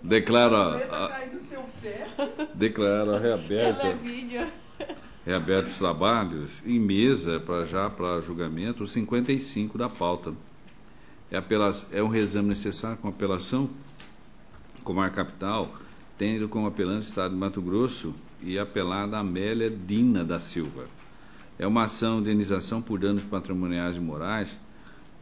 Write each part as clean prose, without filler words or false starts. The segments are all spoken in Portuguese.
Declara Televídeo. reabertos os trabalhos em mesa para julgamento, os 55 da pauta. É um reexame necessário com apelação, Comar Capital, tendo como apelante o Estado de Mato Grosso e apelada Amélia Dina da Silva. É uma ação de indenização por danos patrimoniais e morais,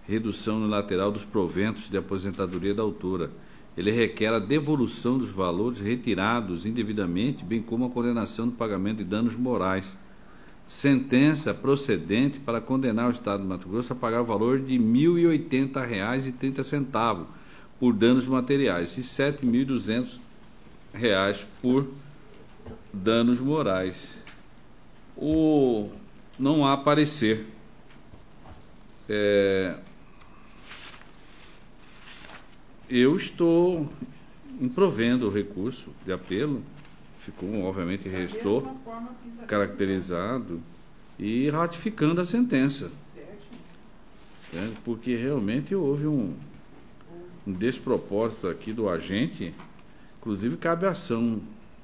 redução unilateral dos proventos de aposentadoria da autora. Ele requer a devolução dos valores retirados indevidamente, bem como a condenação do pagamento de danos morais. Sentença procedente para condenar o Estado de Mato Grosso a pagar o valor de R$ 1.080,30 por danos materiais e R$ 7.200 por danos morais. Não há parecer. Eu estou improvendo o recurso de apelo, ficou, obviamente, restou caracterizado e ratificando a sentença. Porque realmente houve um despropósito aqui do agente, inclusive cabe ação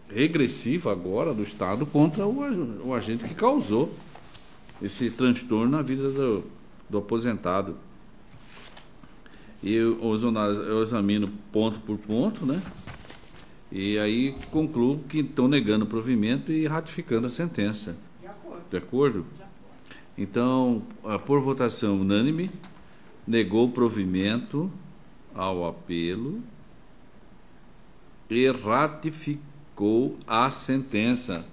regressiva agora do Estado contra o agente que causou esse transtorno na vida do aposentado. E eu examino ponto por ponto, né? E aí concluo que estão negando o provimento e ratificando a sentença. De acordo? Então, por votação unânime, negou o provimento ao apelo e ratificou a sentença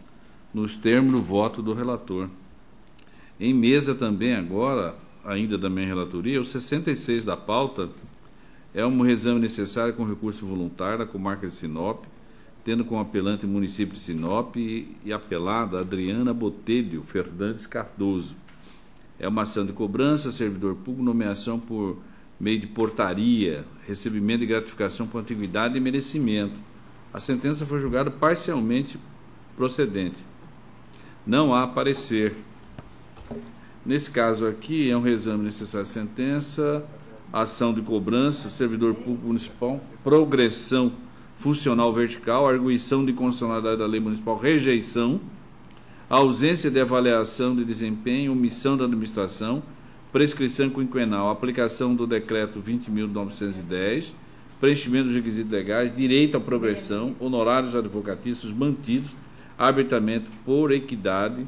nos termos do voto do relator. Em mesa também agora, ainda da minha relatoria, o 66 da pauta é um reexame necessário com recurso voluntário da comarca de Sinop, tendo como apelante o município de Sinop e apelada Adriana Botelho Fernandes Cardoso. É uma ação de cobrança, servidor público, nomeação por meio de portaria, recebimento de gratificação por antiguidade e merecimento. A sentença foi julgada parcialmente procedente. Não há parecer. Nesse caso aqui, é um reexame necessário à sentença, ação de cobrança, servidor público municipal, progressão funcional vertical, arguição de inconstitucionalidade da lei municipal, rejeição, ausência de avaliação de desempenho, omissão da administração, prescrição quinquenal, aplicação do decreto 20.910, preenchimento dos requisitos legais, direito à progressão, honorários advocatícios mantidos, arbitramento por equidade,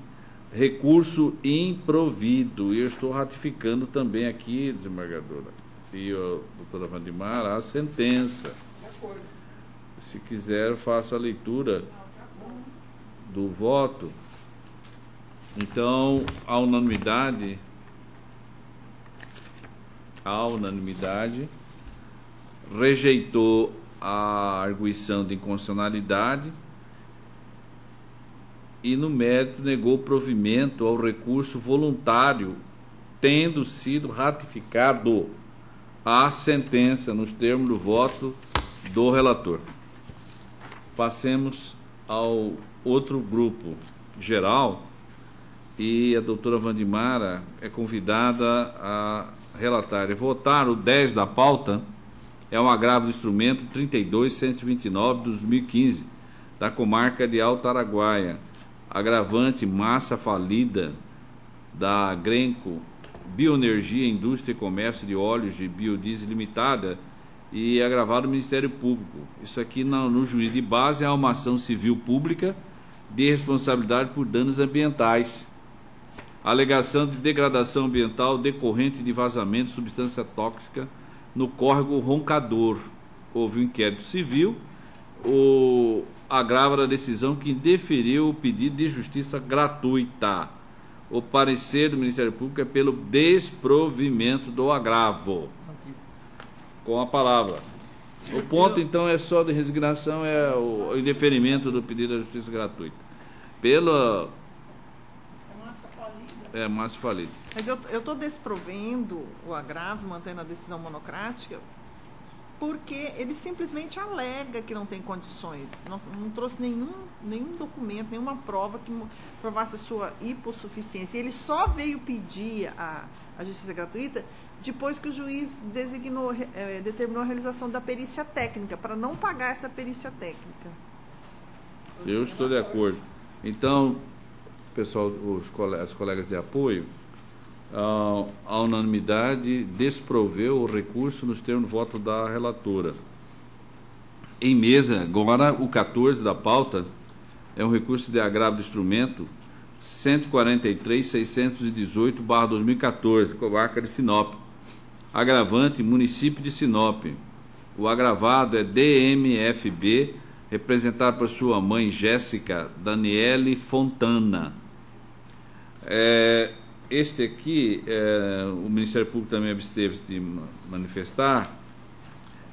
recurso improvido. E eu estou ratificando também aqui, desembargadora e a doutora Wandimar, a sentença. Se quiser, eu faço a leitura do voto. Então, a unanimidade rejeitou a arguição de inconstitucionalidade e, no mérito, negou provimento ao recurso voluntário, tendo sido ratificado a sentença nos termos do voto do relator. Passemos ao outro grupo geral e a doutora Wandimara é convidada a relatar e votar o 10 da pauta. É um agravo do instrumento 32.129 de 2015 da comarca de Alto Araguaia. Agravante massa falida da Grenco Bioenergia, Indústria e Comércio de Óleos de Biodiesel Limitada e agravado o Ministério Público. Isso aqui no juízo de base é uma ação civil pública de responsabilidade por danos ambientais. Alegação de degradação ambiental decorrente de vazamento de substância tóxica no córrego Roncador. Houve um inquérito civil, o agravo da decisão que indeferiu o pedido de justiça gratuita. O parecer do Ministério Público é pelo desprovimento do agravo. Com a palavra. O ponto, então, é só de resignação, é o indeferimento do pedido da justiça gratuita. Pela... massa falida. Mas eu estou desprovendo o agravo, mantendo a decisão monocrática, porque ele simplesmente alega que não tem condições, não trouxe nenhum documento, nenhuma prova que provasse a sua hipossuficiência. Ele só veio pedir a justiça gratuita depois que o juiz determinou a realização da perícia técnica, para não pagar essa perícia técnica. Eu estou de acordo. Então, pessoal, os colegas de apoio, a unanimidade desproveu o recurso nos termos de voto da relatora. Em mesa, agora, o 14 da pauta é um recurso de agravo do instrumento 143.618/2014, comarca de Sinop. Agravante, município de Sinop. O agravado é DMFB, representado por sua mãe, Jéssica Daniele Fontana. Este aqui, o Ministério Público também absteve-se de manifestar,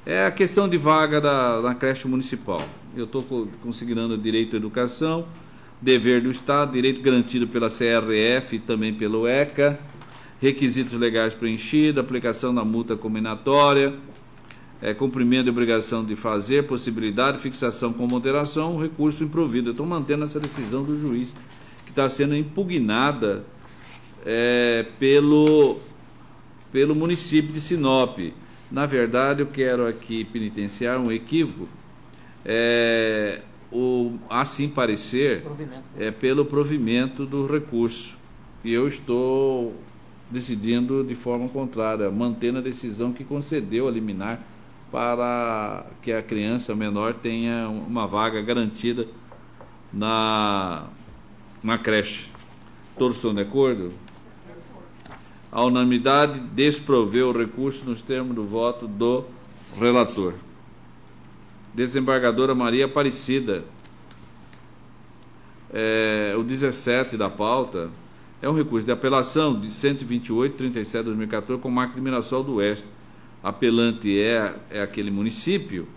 é a questão de vaga na creche municipal. Eu estou consignando direito à educação, dever do Estado, direito garantido pela CRF e também pelo ECA, requisitos legais preenchidos, aplicação da multa combinatória, cumprimento de obrigação de fazer, possibilidade, fixação com moderação, recurso improvido. Eu estou mantendo essa decisão do juiz, que está sendo impugnada pelo município de Sinop. Na verdade, eu quero aqui penitenciar um equívoco, assim parecer, pelo provimento do recurso. E eu estou decidindo de forma contrária, mantendo a decisão que concedeu a liminar para que a criança menor tenha uma vaga garantida na creche. Todos estão de acordo? A unanimidade desproveu o recurso nos termos do voto do relator. Desembargadora Maria Aparecida. O 17 da pauta é um recurso de apelação de 128/37/2014 com marca de Mirassol do Oeste. Apelante é aquele município,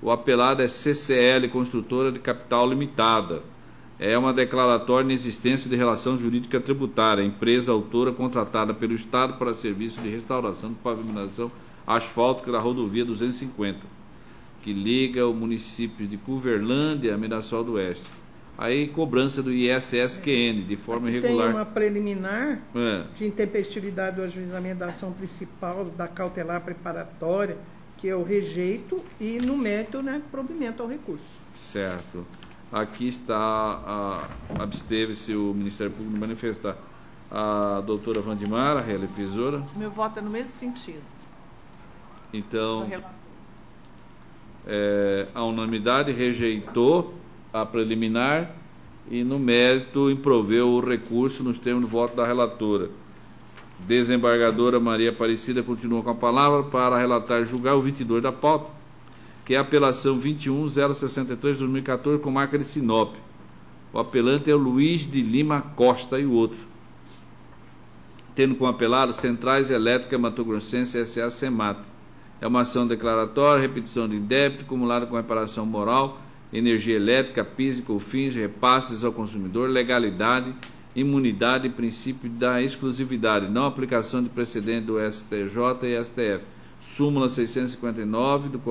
o apelado é CCL, Construtora de Capital Limitada. É uma declaratória de inexistência de relação jurídica tributária, empresa autora contratada pelo Estado para serviço de restauração de pavimentação asfáltica da rodovia 250, que liga o município de Curvelândia a Mirassol do Oeste. Aí, cobrança do ISSQN, de forma irregular. Tem uma preliminar de intempestividade do ajuizamento da ação principal, da cautelar preparatória, que eu rejeito, e no mérito, provimento ao recurso. Certo. Aqui está, absteve-se o Ministério Público de manifestar. A doutora Vandimara, revisora. Meu voto é no mesmo sentido. Então, a unanimidade rejeitou a preliminar e, no mérito, improveu o recurso nos termos do voto da relatora. Desembargadora Maria Aparecida continua com a palavra para relatar e julgar o 22 da pauta, que é a apelação 21.063/2014 com marca de Sinop. O apelante é o Luiz de Lima Costa e o outro. Tendo como apelado Centrais Elétricas Mato Grossense S.A. Semat. É uma ação declaratória, repetição de débito, acumulada com reparação moral, energia elétrica, PIS e COFINS, repasses ao consumidor, legalidade, imunidade e princípio da exclusividade, não aplicação de precedente do STJ e STF. Súmula 659 do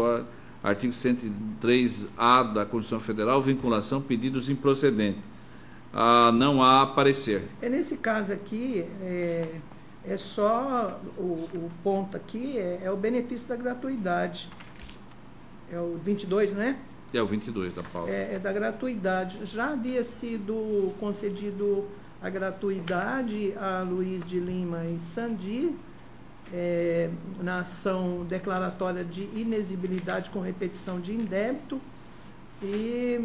artigo 103A da Constituição Federal, vinculação, pedidos improcedentes. Não há parecer. Nesse caso aqui, só o ponto aqui é o benefício da gratuidade. É o 22, né? É o 22 da pauta. É da gratuidade. Já havia sido concedido a gratuidade a Luiz de Lima e Sandi, na ação declaratória de inexigibilidade com repetição de indébito, e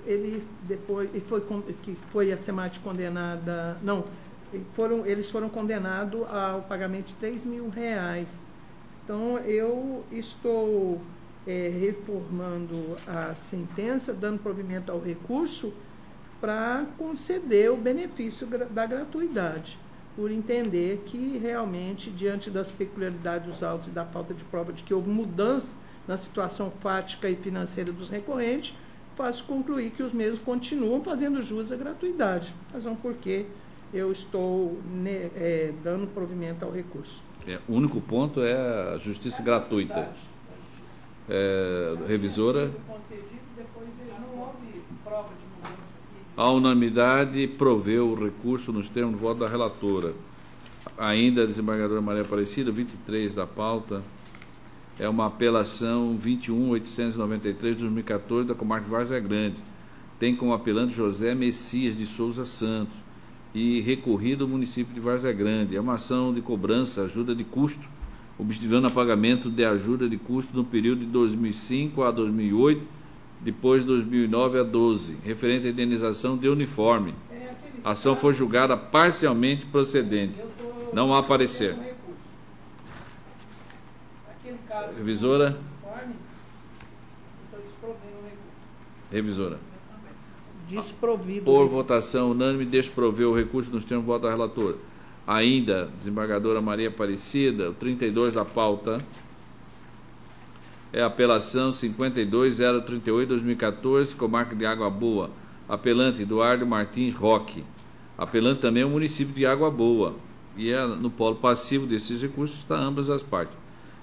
ele depois foi a SEMAT condenada, eles foram condenados ao pagamento de R$3.000. Então eu estou reformando a sentença, dando provimento ao recurso para conceder o benefício da gratuidade, por entender que realmente, diante das peculiaridades dos autos e da falta de prova de que houve mudança na situação fática e financeira dos recorrentes, faço concluir que os mesmos continuam fazendo jus à gratuidade, razão porque eu estou dando provimento ao recurso. O único ponto é a justiça gratuita. Revisora. A unanimidade proveu o recurso nos termos do voto da relatora. Ainda a desembargadora Maria Aparecida, 23 da pauta, é uma apelação 21.893 de 2014 da comarca de Várzea Grande. Tem como apelante José Messias de Souza Santos e recorrido ao município de Várzea Grande. É uma ação de cobrança, ajuda de custo, objetivando o pagamento de ajuda de custo no período de 2005 a 2008, depois de 2009 a 2012, referente à indenização de uniforme. A ação foi julgada parcialmente procedente. Não há parecer. Revisora? Revisora. Desprovido. Por votação unânime, desproveu o recurso nos termos do voto da relatora. Ainda, desembargadora Maria Aparecida, o 32 da pauta, é a apelação 52.038/2014, comarca de Água Boa. Apelante Eduardo Martins Roque. Apelante também é o município de Água Boa. E no polo passivo desses recursos está ambas as partes.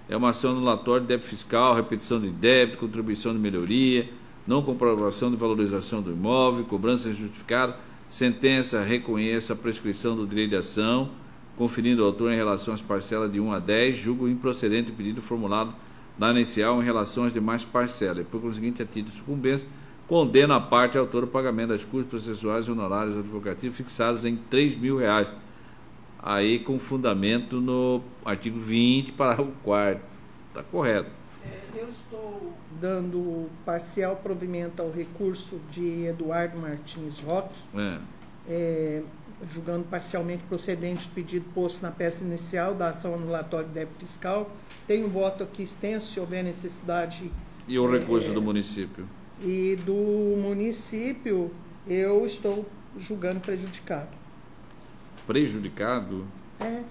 É uma ação anulatória de débito fiscal, repetição de débito, contribuição de melhoria, não comprovação de valorização do imóvel, cobrança injustificada, sentença reconhece a prescrição do direito de ação, conferindo ao autor em relação às parcelas de 1 a 10, julgo improcedente o pedido formulado na inicial em relação às demais parcelas. E, por conseguinte, a título de sucumbência, condena a parte autora ao pagamento das custas processuais e honorários advocativos fixados em R$3.000, aí com fundamento no artigo 20, parágrafo 4º. Está correto. Eu estou dando parcial provimento ao recurso de Eduardo Martins Roque, julgando parcialmente procedente o pedido posto na peça inicial da ação anulatória de débito fiscal. Tenho voto aqui extenso, se houver necessidade. E o recurso do município? E do município, eu estou julgando prejudicado. Prejudicado? É.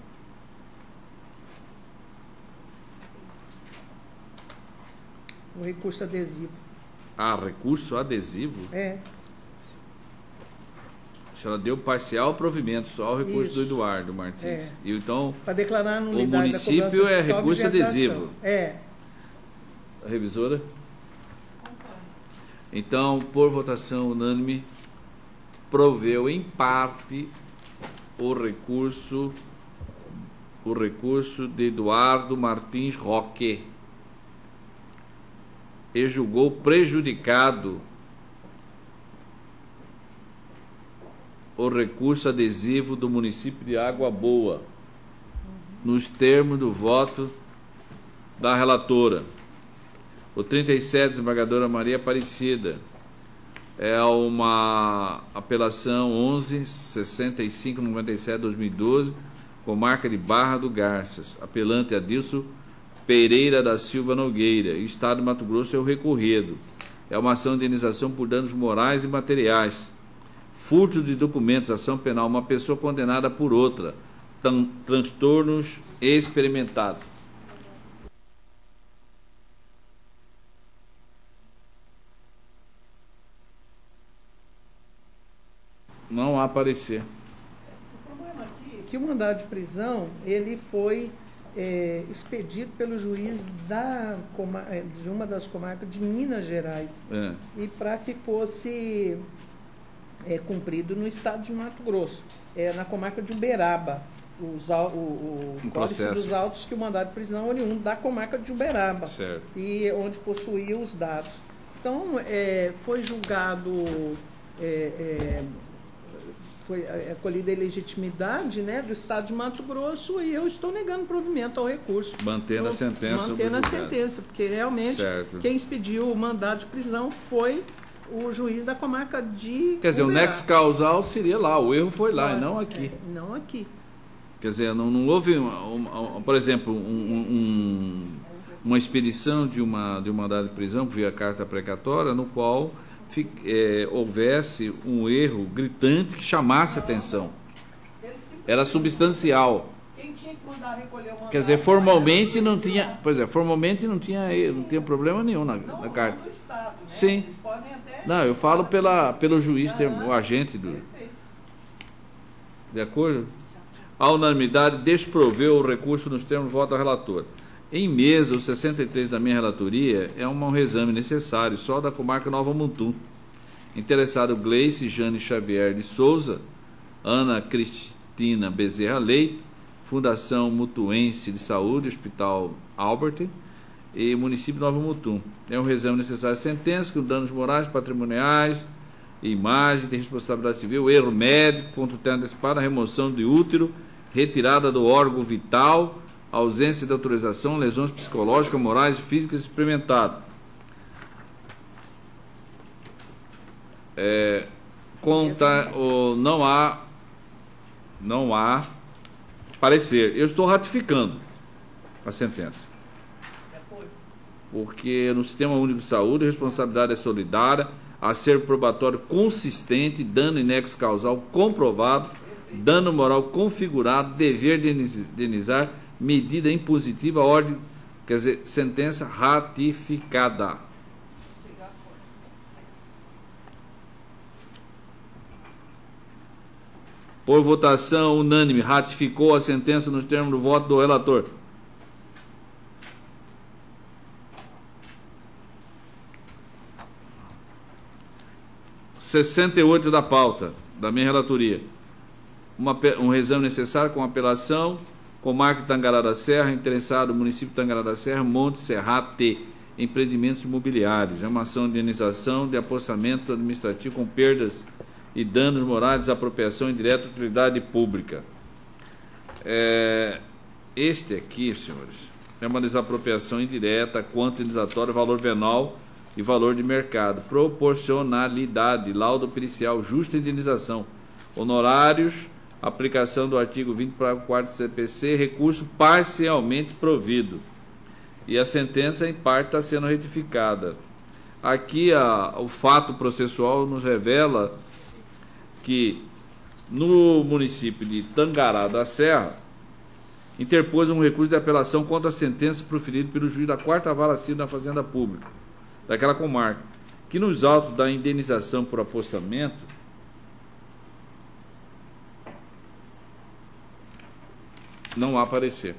O recurso adesivo. Ah, recurso adesivo? É. A senhora deu parcial provimento só ao recurso do Eduardo Martins. É. E então, para declarar a o nulidade da município cobrança é fiscal recurso de vetação. adesivo. É. A revisora? Então, por votação unânime, proveu em parte o recurso de Eduardo Martins Roque e julgou prejudicado o recurso adesivo do município de Água Boa, nos termos do voto da relatora. O 37, desembargadora Maria Aparecida, é uma apelação 11.6597/2012, comarca de Barra do Garças. Apelante Adilson Pereira da Silva Nogueira, Estado de Mato Grosso, é o recorrido. É uma ação de indenização por danos morais e materiais. Furto de documentos, ação penal, uma pessoa condenada por outra. Transtornos experimentados. Não há parecer. O problema aqui é que o mandado de prisão, ele foi expedido pelo juiz de uma das comarcas de Minas Gerais. E para que fosse cumprido no estado de Mato Grosso, na comarca de Uberaba. O Código dos Autos, que o mandado de prisão é oriundo da comarca de Uberaba. Certo. E onde possuía os dados. Então, foi julgado... foi acolhida a ilegitimidade, né, do Estado de Mato Grosso, e eu estou negando provimento ao recurso. Mantendo a sentença. Mantendo a sentença, porque realmente quem expediu o mandado de prisão foi o juiz da comarca de Quer dizer, Uberaba. O nexo causal seria lá, o erro foi lá, e não aqui. Não aqui. Quer dizer, não houve, por exemplo, uma expedição de um mandado de prisão via carta precatória, no qual houvesse um erro gritante que chamasse atenção. Era substancial. Quem tinha que mandar recolher o mandado? Quer dizer, formalmente não tinha, formalmente não tinha problema nenhum na carta. No Estado, né? Sim. Eles podem até... Não, eu falo pelo juiz, o agente do... De acordo? A unanimidade desproveu o recurso nos termos do voto da relatora. Em mesa, o 63 da minha relatoria é um reexame necessário, só da comarca Nova Mutum. Interessado Gleice Jane Xavier de Souza, Ana Cristina Bezerra Leite, Fundação Mutuense de Saúde, Hospital Albert e município de Nova Mutum. É um exame necessário de sentença com danos morais, patrimoniais, imagem de responsabilidade civil, erro médico, conduta antecipada, remoção de útero, retirada do órgão vital, ausência de autorização, lesões psicológicas, morais e físicas experimentadas. Não há parecer. Eu estou ratificando a sentença. Porque no Sistema Único de Saúde a responsabilidade é solidária, acervo probatório consistente, dano e nexo causal comprovado, dano moral configurado, dever de indenizar, medida impositiva, ordem, quer dizer, sentença ratificada. Por votação unânime, ratificou a sentença nos termos do voto do relator. (68) da pauta, da minha relatoria. Um exame necessário com apelação, comarca de Tangará da Serra, interessado município de Tangará da Serra, Monte Serrate, empreendimentos imobiliários. É uma ação de indenização de apossamento administrativo com perdas e danos morais, desapropriação indireta de utilidade pública. Este aqui, senhores, é uma desapropriação indireta, quanto indenizatório, valor venal e valor de mercado, proporcionalidade, laudo pericial, justa indenização, honorários, aplicação do artigo 20, parágrafo 4 do CPC, recurso parcialmente provido. E a sentença, em parte, está sendo retificada. Aqui, o fato processual nos revela que, no município de Tangará da Serra, interpôs um recurso de apelação contra a sentença proferida pelo juiz da 4ª Vara Civil da Fazenda Pública, daquela comarca, que nos autos da indenização por apossamento, não há parecer.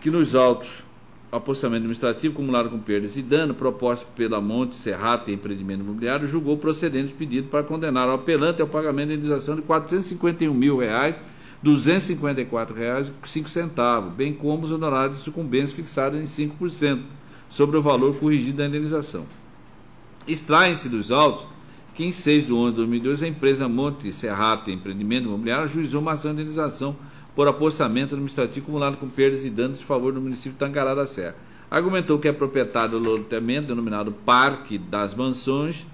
Que nos autos, apostamento administrativo acumulado com perdas e dano proposto pela Monte Serrate Empreendimento Imobiliário, julgou procedente o pedido para condenar o apelante ao pagamento de indenização de R$ 451.000, R$ 254,05, bem como os honorários de sucumbência fixados em 5% sobre o valor corrigido da indenização. Extraem-se dos autos que, em 6 de 11 de 2002, a empresa Monte Serrate Empreendimento Imobiliário ajuizou uma ação de indenização por apossamento administrativo acumulado com perdas e danos em favor do município de Tangará da Serra. Argumentou que é proprietário do loteamento denominado Parque das Mansões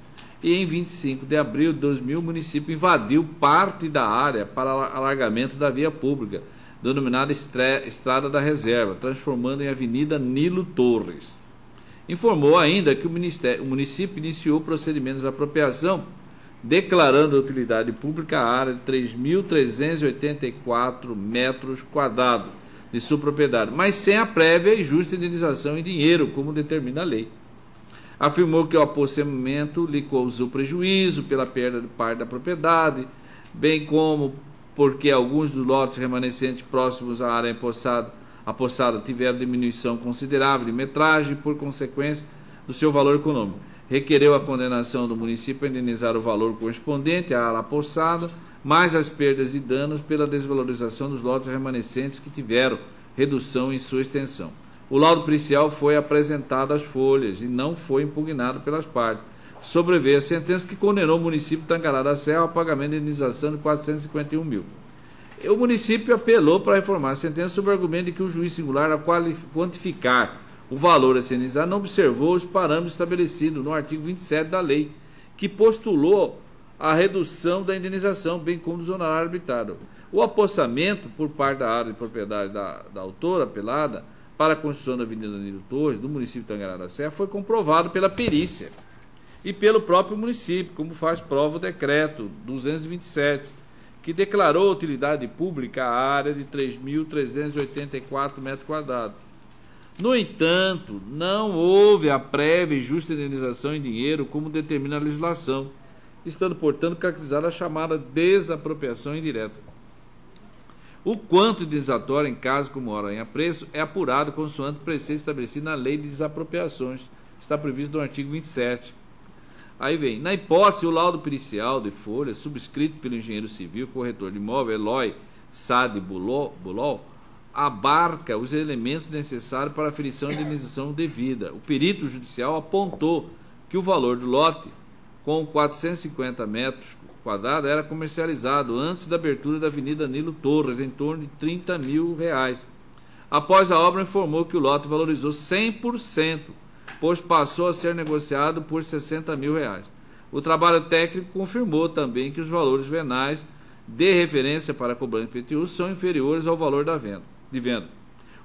e, em 25 de abril de 2000, o município invadiu parte da área para alargamento da via pública, denominada Estrada da Reserva, transformando em Avenida Nilo Torres. Informou ainda que o município iniciou procedimentos de apropriação, declarando a utilidade pública a área de 3.384 metros quadrados de sua propriedade, mas sem a prévia e justa indenização em dinheiro, como determina a lei. Afirmou que o apossamento lhe causou prejuízo pela perda de parte da propriedade, bem como porque alguns dos lotes remanescentes próximos à área apossada tiveram diminuição considerável de metragem e, por consequência, do seu valor econômico. Requereu a condenação do município a indenizar o valor correspondente à área apossada, mais as perdas e danos pela desvalorização dos lotes remanescentes que tiveram redução em sua extensão. O laudo pericial foi apresentado às folhas e não foi impugnado pelas partes. Sobreveio a sentença que condenou o município de Tangará da Serra ao pagamento de indenização de R$ 451.000. O município apelou para reformar a sentença sob o argumento de que o juiz singular, ao quantificar o valor a ser indenizado, não observou os parâmetros estabelecidos no artigo 27 da lei, que postulou a redução da indenização, bem como dos honorários arbitrados. O apossamento por parte da área de propriedade da autora apelada para a construção da Avenida Nilo Torres, do município de Tangará da Serra, foi comprovado pela perícia e pelo próprio município, como faz prova o decreto 227, que declarou utilidade pública a área de 3.384 metros quadrados. No entanto, não houve a prévia e justa indenização em dinheiro, como determina a legislação, estando, portanto, caracterizada a chamada desapropriação indireta. O quanto indenizatório em caso como hora em apreço é apurado consoante o preceito estabelecido na Lei de Desapropriações, está previsto no artigo 27. Aí vem, na hipótese, o laudo pericial de folha, subscrito pelo engenheiro civil, corretor de imóvel, Eloy SAD Bulol, abarca os elementos necessários para a aferição de indenização devida. O perito judicial apontou que o valor do lote, com 450 metros quadrados, era comercializado antes da abertura da Avenida Nilo Torres, em torno de R$30 mil. Após a obra, informou que o lote valorizou 100%, pois passou a ser negociado por R$60 mil. O trabalho técnico confirmou também que os valores venais de referência para a cobrança de IPTU são inferiores ao valor de venda.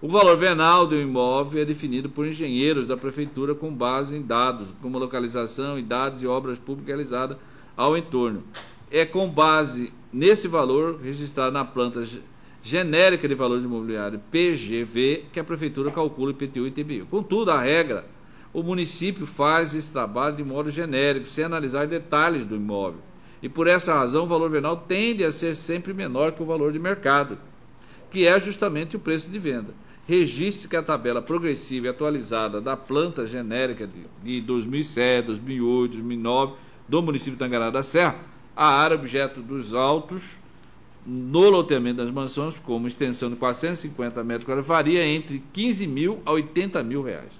O valor venal do imóvel é definido por engenheiros da Prefeitura com base em dados, como localização, idades e obras públicas realizadas ao entorno. É com base nesse valor registrado na planta genérica de valores imobiliários, PGV, que a Prefeitura calcula IPTU e ITBI. Contudo, a regra, o município faz esse trabalho de modo genérico, sem analisar detalhes do imóvel. E por essa razão, o valor venal tende a ser sempre menor que o valor de mercado, que é justamente o preço de venda. Registre que a tabela progressiva e atualizada da planta genérica de 2007, 2008, 2009 do município de Tangará da Serra, a área objeto dos autos no loteamento das mansões, como extensão de 450 metros quadrados, varia entre 15 mil a 80 mil reais.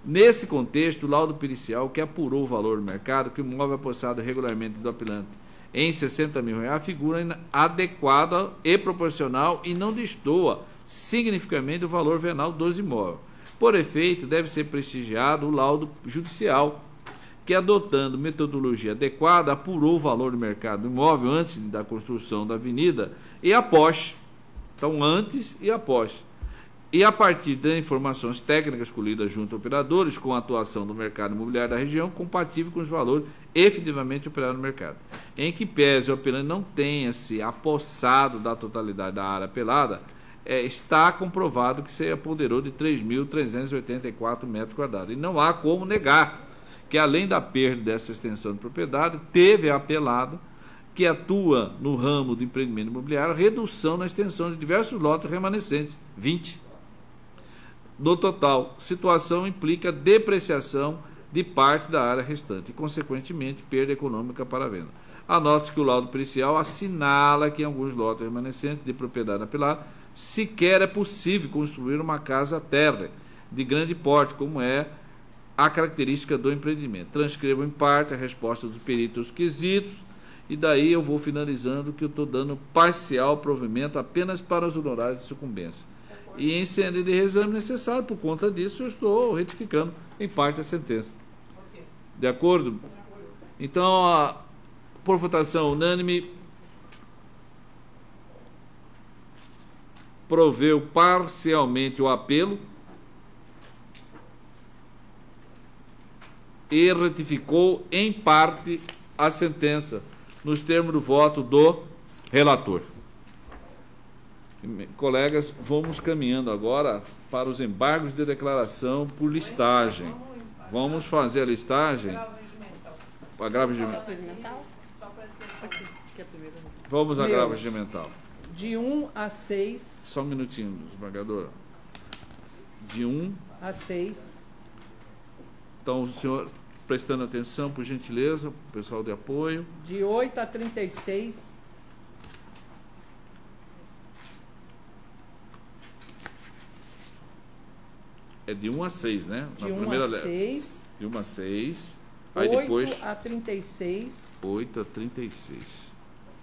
Nesse contexto, o laudo pericial que apurou o valor do mercado, que o imóvel apossado regularmente do apelante em 60 mil reais, figura adequada e proporcional e não destoa significativamente o valor venal dos imóveis. Por efeito, deve ser prestigiado o laudo judicial, que, adotando metodologia adequada, apurou o valor do mercado do imóvel antes da construção da avenida e após. Então, antes e após. E a partir de informações técnicas colhidas junto a operadores com a atuação do mercado imobiliário da região, compatível com os valores efetivamente operados no mercado. Em que pese o apelante não tenha se apossado da totalidade da área apelada, está comprovado que se apoderou de 3.384 metros quadrados. E não há como negar que, além da perda dessa extensão de propriedade, teve apelado, que atua no ramo do empreendimento imobiliário, redução na extensão de diversos lotes remanescentes, 20. No total, situação implica depreciação de parte da área restante e, consequentemente, perda econômica para a venda. Anote que o laudo pericial assinala que em alguns lotes remanescentes de propriedade apelada sequer é possível construir uma casa térrea de grande porte, como é a característica do empreendimento. Transcrevo em parte a resposta dos peritos quesitos e daí eu vou finalizando que eu estou dando parcial provimento apenas para os honorários de sucumbência. E em sendo de reexame necessário, por conta disso, eu estou retificando em parte a sentença. De acordo? Então, por votação unânime, proveu parcialmente o apelo e retificou em parte a sentença, nos termos do voto do relator. Colegas, vamos caminhando agora para os embargos de declaração por listagem. Vamos fazer a listagem. Agravo regimental. Vamos a agravo regimental. De 1 a 6. Só um minutinho, desembargadora. De 1 a 6. Então, o senhor prestando atenção, por gentileza, pessoal de apoio. De 8 a 36. É de 1 a 6, né? De 1 a 6. De 1 a 6. Aí 8 depois. a 36. 8 a 36.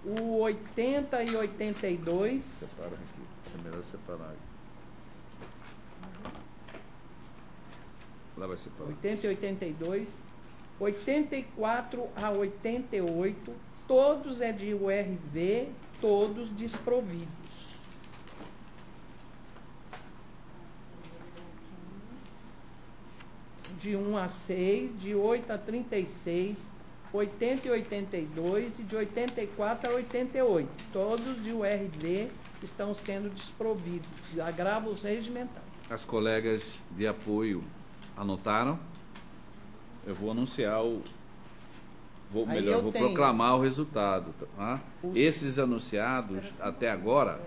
O 80 e 82. Separa aqui. É melhor separar. Lá vai separar. 80 e 82. 84 a 88. Todos é de URV, todos desprovidos. De 1 a 6, de 8 a 36, 80 e 82 e de 84 a 88. Todos de URV estão sendo desprovidos. Agravos regimentais. As colegas de apoio anotaram? Eu vou anunciar vou proclamar o resultado. Tá? Esses anunciados até agora.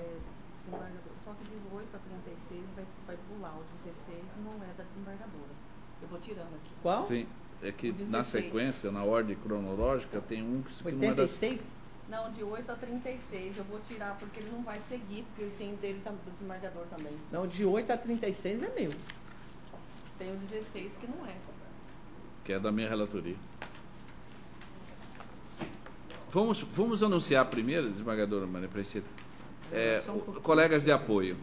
Só que diz 8 a 36 vai pular. O 16 não é da desembargadora. Eu vou tirando aqui. Qual? Sim, é que na sequência, na ordem cronológica, tem um que 86? Não, de 8 a 36 eu vou tirar porque ele não vai seguir, porque ele tem dele do desembargador também. Não, de 8 a 36 é meu. Tem o 16 que não é. Que é da minha relatoria. Vamos anunciar primeiro, desembargadora Maria Aparecida. Colegas de apoio.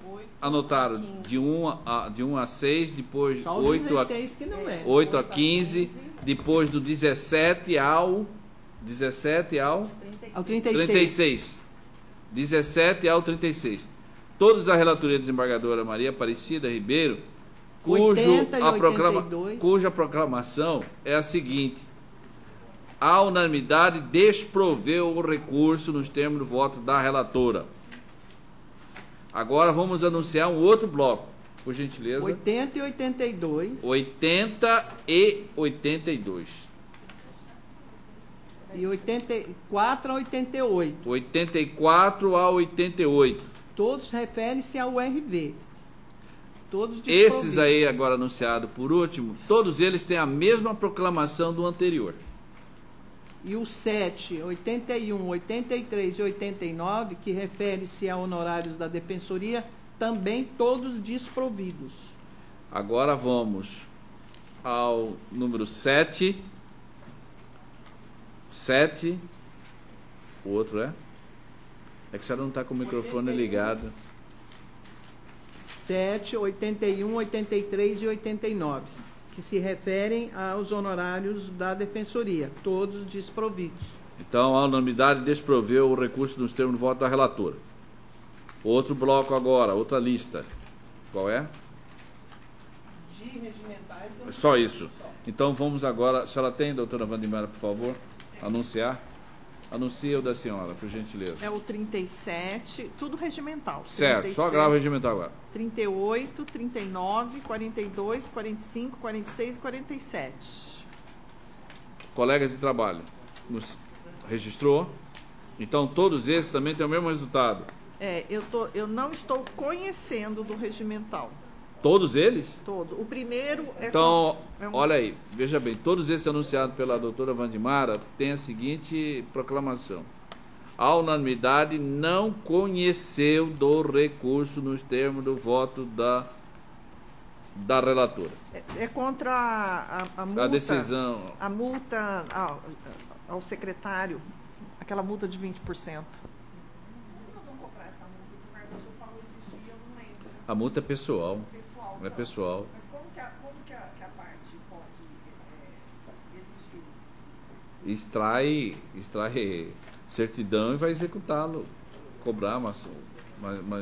8 Anotaram a 15. de 1 a 6, depois Só o 8 a 16 que não é. 8 a 15, depois do 17 ao Ao 36. 36. 17 ao 36. Todos da relatoria da desembargadora Maria Aparecida Ribeiro, 80 e 82. cuja proclamação é a seguinte: a unanimidade desproveu o recurso nos termos do voto da relatora. Agora vamos anunciar um outro bloco, por gentileza. 80 e 82. 80 e 82. E 84 a 88. 84 a 88. Todos referem-se ao RV. Todos Esses desprovidos. aí, agora anunciados por último, todos eles têm a mesma proclamação do anterior. E o 7, 81, 83 e 89, que refere-se a honorários da Defensoria, também todos desprovidos. Agora vamos ao número 7. 7. O outro é? É que a senhora não está com o microfone ligado. 7, 81, 83 e 89, que se referem aos honorários da Defensoria, todos desprovidos. Então, a unanimidade desproveu o recurso nos termos do voto da relatora. Outro bloco agora, outra lista. Qual é? De regimentais... É só isso. Então, vamos agora... A senhora tem, doutora Wandimara, por favor, anunciar? Anuncia o da senhora, por gentileza. É o 37, tudo regimental. Certo, 37, só agrava o regimental agora. 38, 39, 42, 45, 46 e 47. Colegas de trabalho, registrou? Então, todos esses também têm o mesmo resultado. Eu não estou conhecendo do regimental. Todos eles? Todo. O primeiro é... Então, é um- olha aí, veja bem, todos esses anunciados pela doutora Wandimara têm a seguinte proclamação: a unanimidade não conheceu do recurso nos termos do voto da relatora. É contra a multa... A decisão. A multa ao secretário, aquela multa de 20%. Nunca vamos comprar essa multa. O desembargador falou esses dias, eu não lembro. A multa é pessoal. Pessoal. É pessoal. Mas como que a parte pode exigir? Extrai certidão e vai executá-lo, cobrar, mas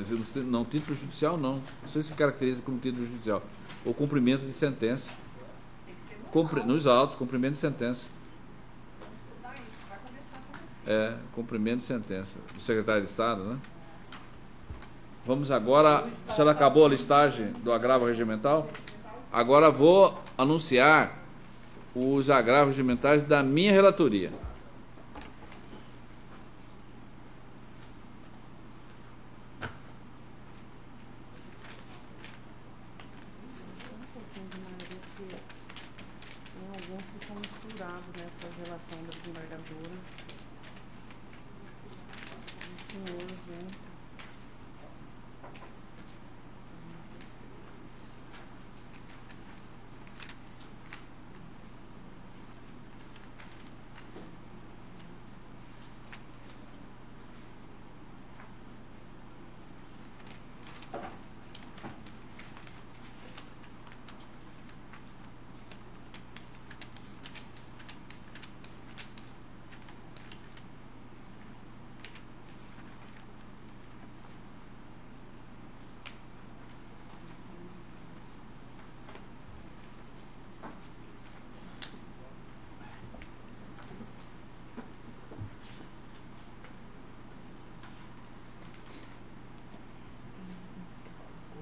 eu não sei, não, título judicial não sei se caracteriza como título judicial, ou cumprimento de sentença. Tem que ser Nos autos, cumprimento de sentença. Vamos estudar isso, vai começar a acontecer. Cumprimento de sentença do secretário de Estado, né? Vamos agora, a senhora acabou a listagem do agravo regimental? Agora vou anunciar os agravos regimentais da minha relatoria. Tem alguns que são misturados nessa relação da desembargadora. O senhor, né?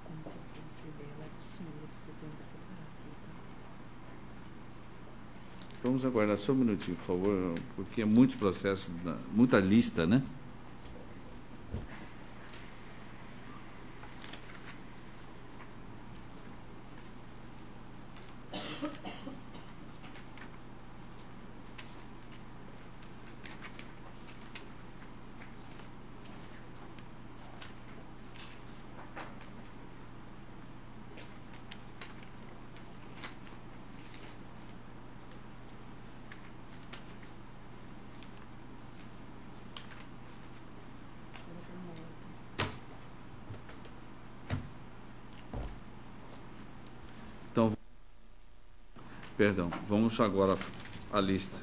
Como se fosse dela, do senhor, que eu tenho que separar aqui, tá? Vamos aguardar só um minutinho, por favor, porque é muitos processos, muita lista, né? Perdão, vamos agora à lista.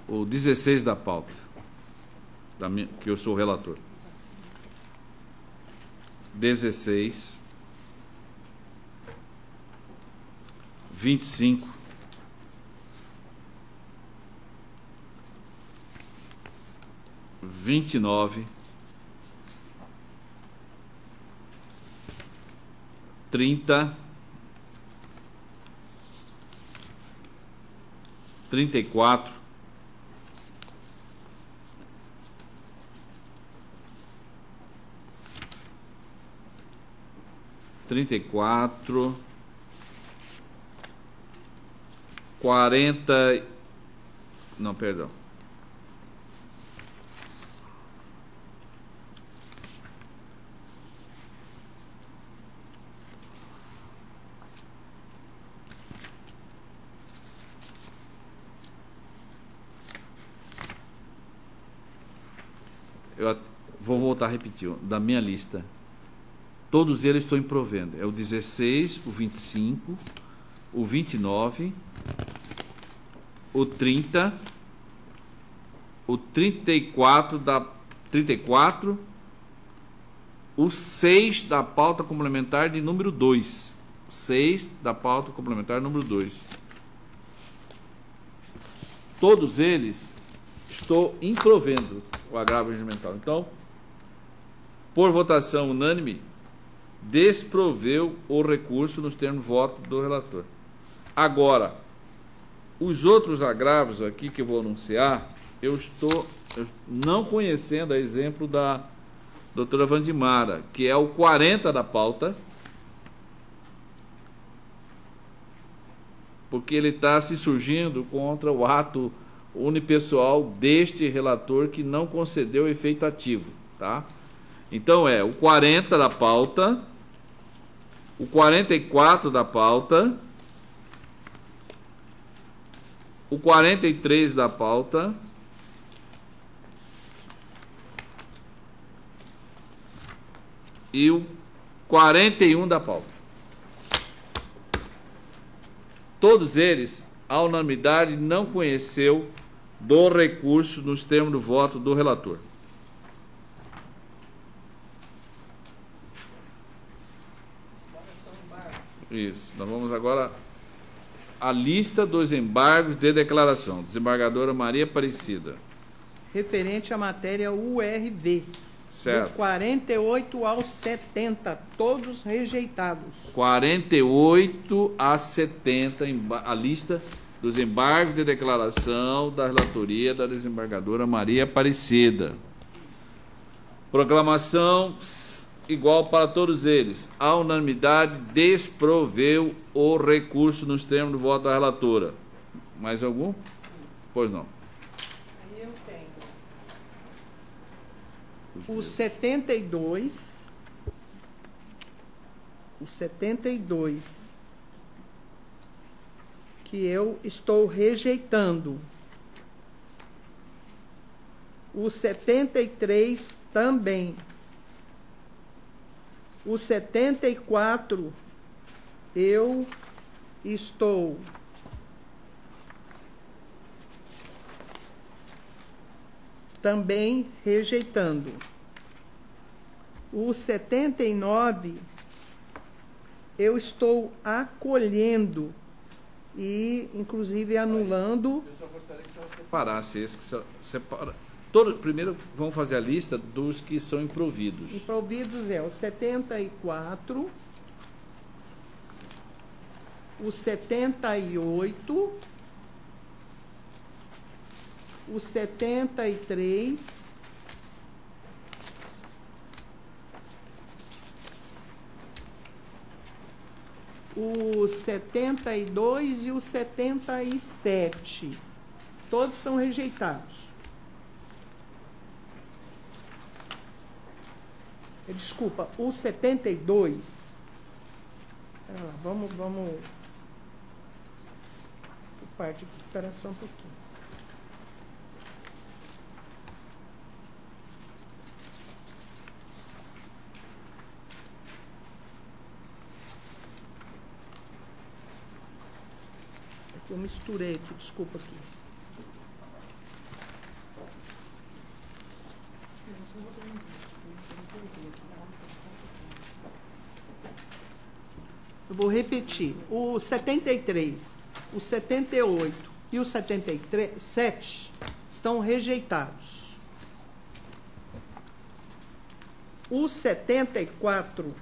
O 16 da pauta, que eu sou o relator. 16, 25, 29, 30, 34, 34, 40, não, perdão. Eu vou voltar a repetir, da minha lista. Todos eles estou improvendo. É o 16, o 25, o 29, o 30, o 34, o 6 da pauta complementar de número 2. O 6 da pauta complementar número 2. Todos eles estou improvendo o agravo regimental. Então, por votação unânime, desproveu o recurso nos termos de voto do relator. Agora, os outros agravos aqui que eu vou anunciar, eu não conhecendo a exemplo da doutora Vandimara, que é o 40 da pauta, porque ele está se surgindo contra o ato unipessoal deste relator que não concedeu efeito ativo, tá? Então é o 40 da pauta, o 44 da pauta, o 43 da pauta, e o 41 da pauta. Todos eles, a unanimidade não conheceu do recurso nos termos do voto do relator. Isso. Nós vamos agora à lista dos embargos de declaração. Desembargadora Maria Aparecida. Referente à matéria URV. Certo. Do 48 ao 70, todos rejeitados. 48 a 70, a lista dos embargos de declaração da relatoria da desembargadora Maria Aparecida. Proclamação igual para todos eles. A unanimidade desproveu o recurso nos termos do voto da relatora. Mais algum? Pois não. Aí eu tenho o 72, que eu estou rejeitando. O 73 também. O 74 eu estou também rejeitando. O 79 eu estou acolhendo e, inclusive, anulando. Eu só gostaria que você separasse esse que separa. Primeiro, vamos fazer a lista dos que são improvidos. Improvidos é o 74, o 78, o 73, o 72 e o 77. Todos são rejeitados. Desculpa, o 72. Vamos. Por parte aqui, espera só um pouquinho. Eu misturei aqui, desculpa aqui. Eu vou repetir. O 73, o 78 e o 77 estão rejeitados. O 74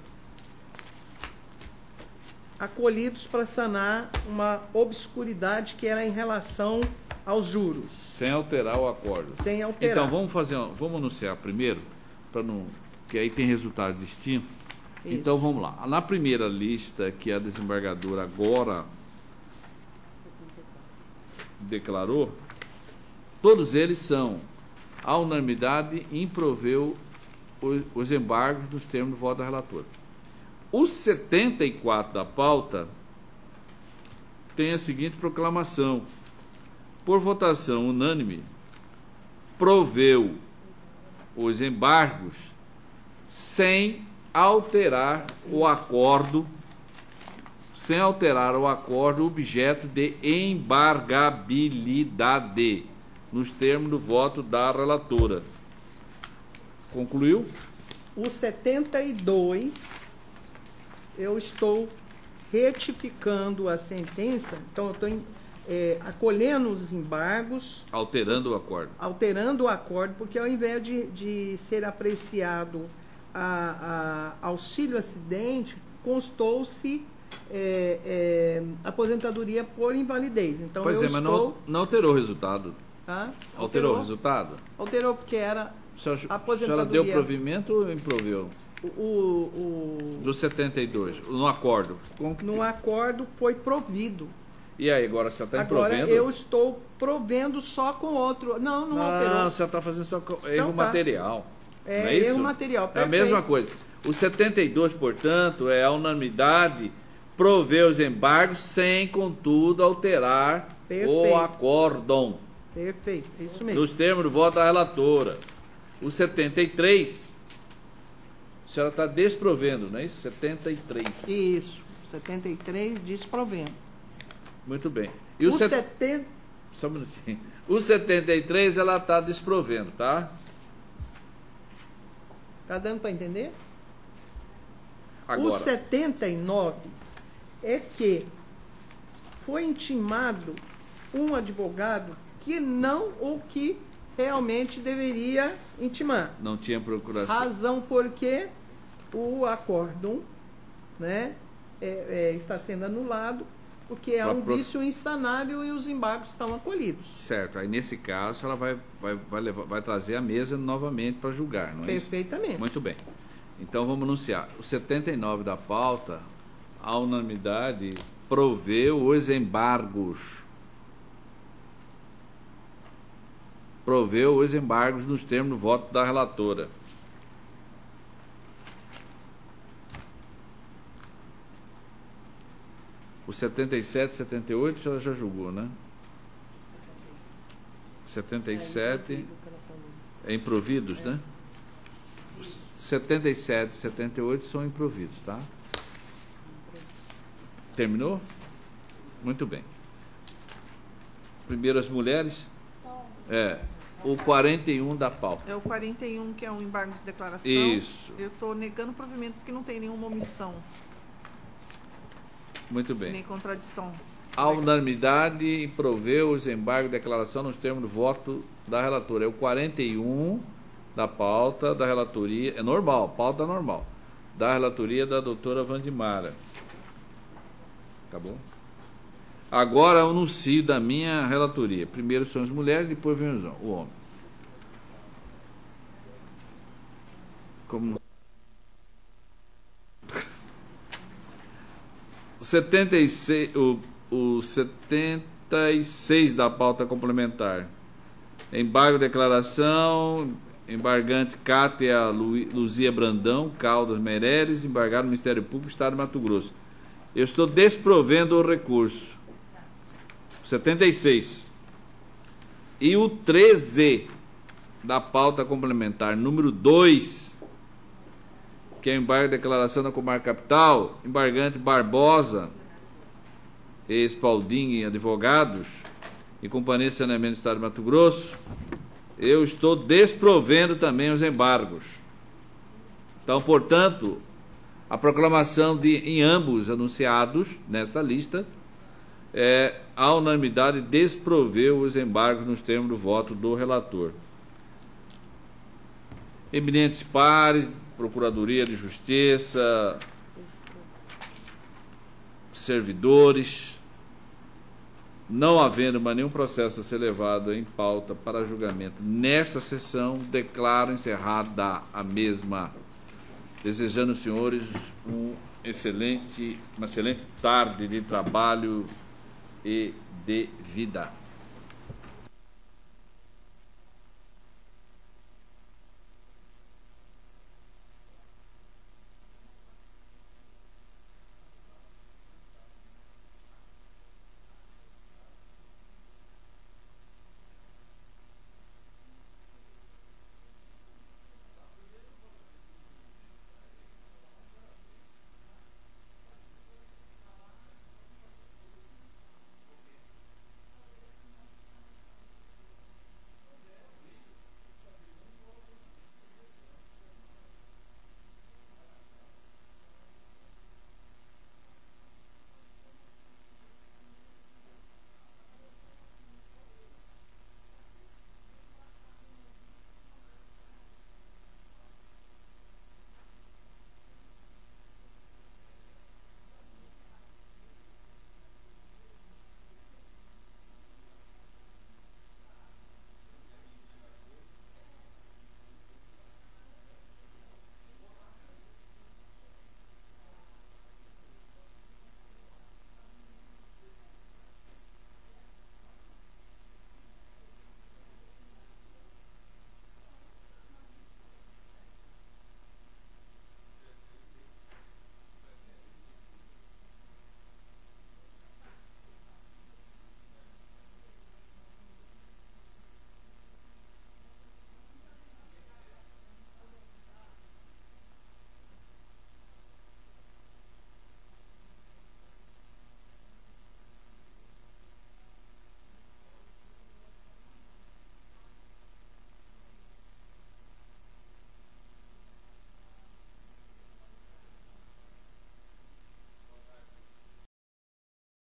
acolhidos para sanar uma obscuridade que era em relação aos juros. Sem alterar o acordo. Sem alterar. Então, vamos anunciar primeiro, para não, que aí tem resultado distinto. Isso. Então, vamos lá. Na primeira lista, que a desembargadora agora declarou, todos eles são, à unanimidade, improveu os embargos nos termos do voto da relatora. Os 74 da pauta tem a seguinte proclamação: por votação unânime, proveu os embargos sem alterar o acordo, objeto de embargabilidade, nos termos do voto da relatora. Concluiu? O 72, eu estou retificando a sentença, então eu estou acolhendo os embargos. Alterando o acordo. Alterando o acordo, porque ao invés de ser apreciado auxílio acidente, constou-se aposentadoria por invalidez. Então, pois mas não alterou o resultado. Tá? Alterou o resultado? Alterou, porque era aposentadoria. A senhora deu provimento ou improveu? Do 72, no acordo. No acordo foi provido. E aí, agora você está improvendo? Agora eu estou provendo só com outro. Não alterou. Não, você está fazendo só erro material. É, não é isso? Erro material, perfeito. É a mesma coisa. O 72, portanto, é a unanimidade prover os embargos sem, contudo, alterar o acórdão. Perfeito, isso mesmo. Nos termos do voto da relatora. O 73, a senhora está desprovendo, não é isso? 73. Isso, 73 desprovendo. Muito bem. E o 70... Só um minutinho. O 73 ela está desprovendo, tá? Tá dando para entender? Agora. O 79 é que foi intimado um advogado que não ou que realmente deveria intimar. Não tinha procuração. Razão porque o acórdão, né, está sendo anulado, porque é um vício insanável e os embargos estão acolhidos. Certo. Aí, nesse caso, ela vai trazer a mesa novamente para julgar, não é isso? Perfeitamente. Muito bem. Então, vamos anunciar. O 79 da pauta, a unanimidade proveu os embargos. Proveu os embargos nos termos do voto da relatora. O 77, 78, ela já julgou, né? 77 é improvidos, né? 77 e 78 são improvidos, tá? Terminou? Muito bem. Primeiro as mulheres. O 41 da pauta. É o 41, que é um embargo de declaração. Isso. Eu estou negando o provimento porque não tem nenhuma omissão. Muito bem. Nem contradição. A unanimidade proveu os embargos de declaração nos termos do voto da relatora. É o 41 da pauta da relatoria. É normal, pauta normal. Da relatoria da doutora Wandimara. Tá bom? Agora eu anuncio da minha relatoria. Primeiro são as mulheres, depois vem o homem. Como... O 76 da pauta complementar. Embargo de declaração, embargante Cátia Luzia Brandão, Caldas Meireles, embargado no Ministério Público do Estado de Mato Grosso. Eu estou desprovendo o recurso. 76. E o 13 da pauta complementar, número 2, que é o embargo de declaração da Comarca Capital, embargante Barbosa, e Spalding Advogados e Companhia de Saneamento do Estado de Mato Grosso, eu estou desprovendo também os embargos. Então, portanto, a proclamação em ambos anunciados nesta lista, a unanimidade desproveu os embargos nos termos do voto do relator. Eminentes pares, Procuradoria de Justiça, servidores, não havendo mais nenhum processo a ser levado em pauta para julgamento nesta sessão, declaro encerrada a mesma, desejando aos senhores uma excelente tarde de trabalho e de vida.